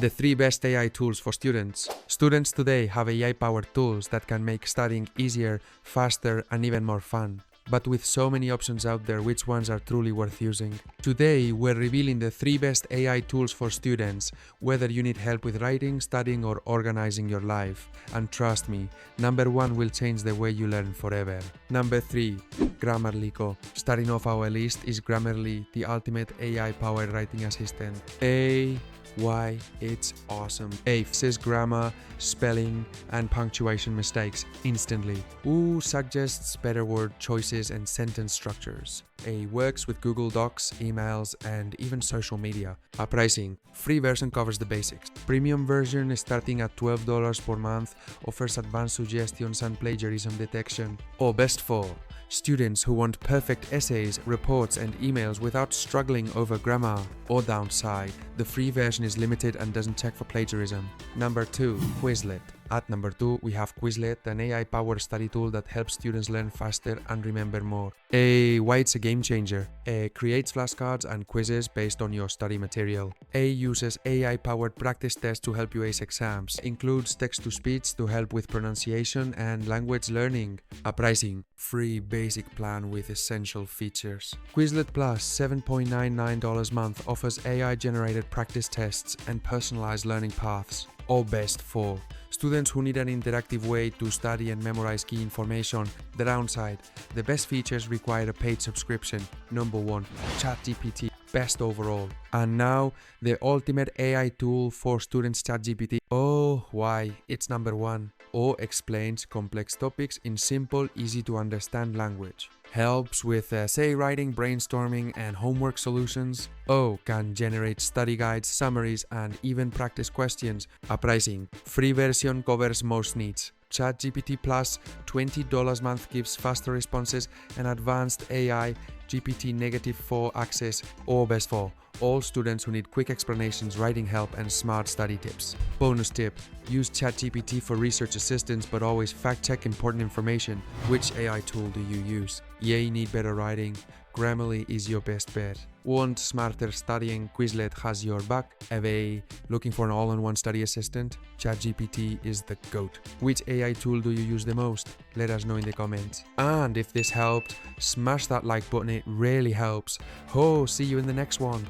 The 3 best AI tools for students. Students today have AI-powered tools that can make studying easier, faster, and even more fun. But with so many options out there, which ones are truly worth using? Today, we're revealing the 3 best AI tools for students, whether you need help with writing, studying, or organizing your life. And trust me, number 1 will change the way you learn forever. Number 3, Grammarly Go. Starting off our list is Grammarly, the ultimate AI-powered writing assistant. Why it's awesome. A fixes grammar, spelling, and punctuation mistakes instantly. Suggests better word choices and sentence structures. A works with Google Docs, emails, and even social media. Pricing. Free version covers the basics. Premium version is starting at $12 per month, offers advanced suggestions and plagiarism detection. Or best for students who want perfect essays, reports, and emails without struggling over grammar. Or downside, the free version is limited and doesn't check for plagiarism. Number 2, Quizlet. At number 2, we have Quizlet, an AI-powered study tool that helps students learn faster and remember more. Why it's a game changer. Creates flashcards and quizzes based on your study material. Uses AI-powered practice tests to help you ace exams. Includes text-to-speech to help with pronunciation and language learning. Pricing. Free basic plan with essential features. Quizlet Plus, $7.99 a month, offers AI-generated practice tests and personalized learning paths. Or best for students who need an interactive way to study and memorize key information. The downside, the best features require a paid subscription. Number 1, ChatGPT, best overall. And now, the ultimate AI tool for students, ChatGPT. Why it's number 1. Explains complex topics in simple, easy to understand language. Helps with essay writing, brainstorming, and homework solutions. Can generate study guides, summaries, and even practice questions. Pricing. Free version covers most needs. ChatGPT Plus, $20 a month, gives faster responses and advanced AI GPT -4 access. Or best for all students who need quick explanations, writing help, and smart study tips. Bonus tip. Use ChatGPT for research assistance, but always fact-check important information. Which AI tool do you use? Need better writing? Grammarly is your best bet. Want smarter studying? Quizlet has your back. Looking for an all-in-one study assistant? ChatGPT is the GOAT. Which AI tool do you use the most? Let us know in the comments. And if this helped, smash that like button, it really helps. See you in the next one.